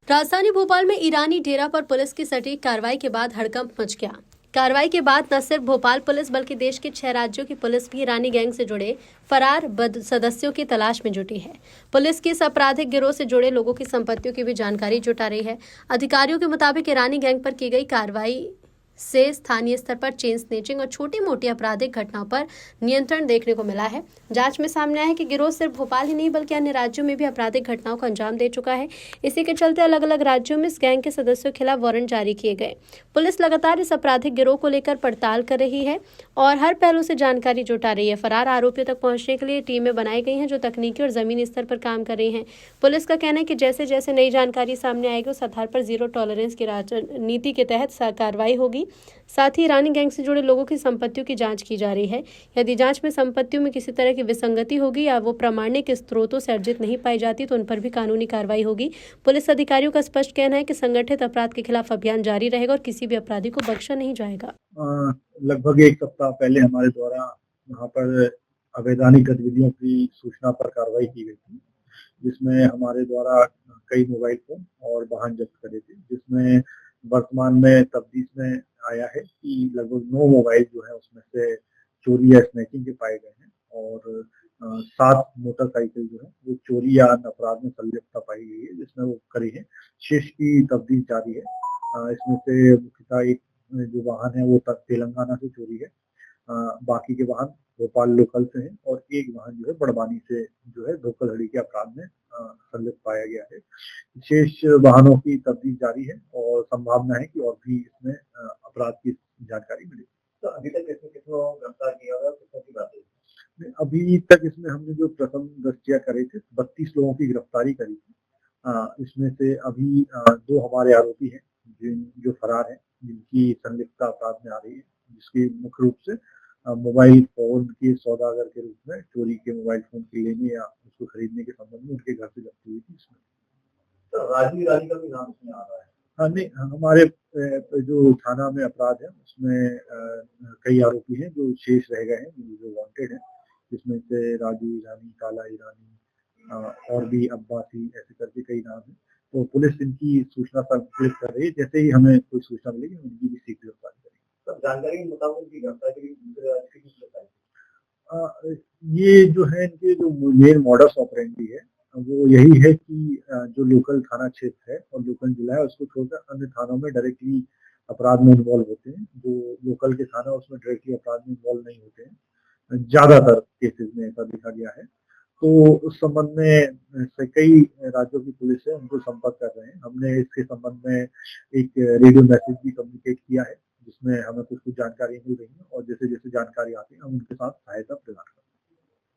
राजधानी भोपाल में ईरानी डेरा पर पुलिस की सटीक कार्रवाई के बाद हड़कंप मच गया। कार्रवाई के बाद न सिर्फ भोपाल पुलिस बल्कि देश के 6 राज्यों की पुलिस भी ईरानी गैंग से जुड़े फरार सदस्यों की तलाश में जुटी है। पुलिस की इस आपराधिक गिरोह से जुड़े लोगों की संपत्तियों की भी जानकारी जुटा रही है। अधिकारियों के मुताबिक ईरानी गैंग पर की गई कार्रवाई से स्थानीय स्तर पर चेन स्नेचिंग और छोटी मोटी आपराधिक घटनाओं पर नियंत्रण देखने को मिला है। जांच में सामने आया है कि गिरोह सिर्फ भोपाल ही नहीं बल्कि अन्य राज्यों में भी आपराधिक घटनाओं को अंजाम दे चुका है। इसी के चलते अलग अलग राज्यों में इस गैंग के सदस्यों के खिलाफ वारंट जारी किए गए। पुलिस लगातार इस आपराधिक गिरोह को लेकर पड़ताल कर रही है और हर पहलू से जानकारी जुटा रही है। फरार आरोपियों तक पहुंचने के लिए टीमें बनाई गई हैं जो तकनीकी और जमीनी स्तर पर काम कर रही हैं। पुलिस का कहना है कि जैसे जैसे नई जानकारी सामने आएगी उस आधार पर जीरो टॉलरेंस की नीति के तहत कार्रवाई होगी। साथ ही ईरानी गैंग से जुड़े लोगों की संपत्तियों की जांच की जा रही है। यदि जांच में संपत्तियों में किसी तरह की विसंगति होगी या वो प्रामाणिक स्रोतों से अर्जित नहीं पाई जाती तो उन पर भी कानूनी कार्रवाई होगी। पुलिस अधिकारियों का स्पष्ट कहना है कि संगठित अपराध के खिलाफ अभियान जारी रहेगा और किसी भी अपराधी को बख्शा नहीं जाएगा। लगभग एक सप्ताह पहले हमारे द्वारा यहाँ पर अवैधानिक गतिविधियों की सूचना पर कार्रवाई की गई थी, जिसमें हमारे द्वारा कई मोबाइल फोन और वाहन जब्त करे थे, जिसमें वर्तमान में तफ्तीश में आया है कि लगभग 9 मोबाइल जो है उसमें से चोरी या स्नैचिंग के पाए गए हैं और 7 मोटरसाइकिल जो है वो चोरी या अन्य अपराध में संलिप्तता पाई गई है, जिसमें वो करी है। शेष की तफ्तीश जारी है। इसमें से मुख्यतः एक जो वाहन है वो तेलंगाना से चोरी है, बाकी के वाहन भोपाल लोकल से हैं और एक वाहन जो है बड़वानी से जो है धोखाधड़ी के अपराध में संलिप्त पाया गया है। शेष वाहनों की तफ्तीश जारी है और संभावना है कि और भी इसमें अपराध की जानकारी मिलेगी। तो अभी तक इसमें कितने लोगों को गिरफ्तार किया होगा, कितने की बात है? अभी तक इसमें हमने जो प्रथम दस्तिया करे थे 32 लोगों की गिरफ्तारी करी थी। इसमें से अभी 2 हमारे आरोपी हैं जो फरार हैं, जिनकी संलिप्तता अपराध में आ रही है, जिसकी मुख्य रूप से मोबाइल फोन के सौदागर के रूप में चोरी के मोबाइल फोन के लेने या उसको खरीदने के संबंध में उनके घर से जब्ती हुई थी। इसमें तो राजू ईरानी का भी नाम इसमें आ रहा है। हाँ, नहीं, हमारे जो थाना में अपराध है उसमें कई आरोपी हैं जो शेष रह गए हैं, जो वांटेड हैं, जिसमें से राजू ईरानी, काला ईरानी और भी अब्बासी, ऐसे करके कई नाम हैं। तो पुलिस इनकी सूचना संकलित कर रही है। जैसे ही हमें कोई सूचना मिलेगी उनकी भी शीघ्र गिरफ्तारी करेंगे। तो जानकारी के मुताबिक उनकी गिरफ्तारी दूसरे राज्य की किस बताई? ये जो है इनके जो मेन मॉडस ऑपरेंडी है वो यही है कि जो लोकल थाना क्षेत्र है और लोकल जिला है उसको छोड़कर अन्य थानों में डायरेक्टली अपराध में इन्वॉल्व होते हैं। जो लोकल के थाना उसमें डायरेक्टली अपराध में इन्वॉल्व नहीं होते हैं, ज्यादातर केसेस में ऐसा देखा गया है। तो उस संबंध में से कई राज्यों की पुलिस है उनको संपर्क कर रहे हैं। हमने इसके संबंध में एक रेडियो मैसेज भी कम्युनिकेट किया है, जिसमें हमें कुछ जानकारी मिल रही है और जैसे जैसे जानकारी आती है हम उनके साथ सहायता प्रदान करते हैं।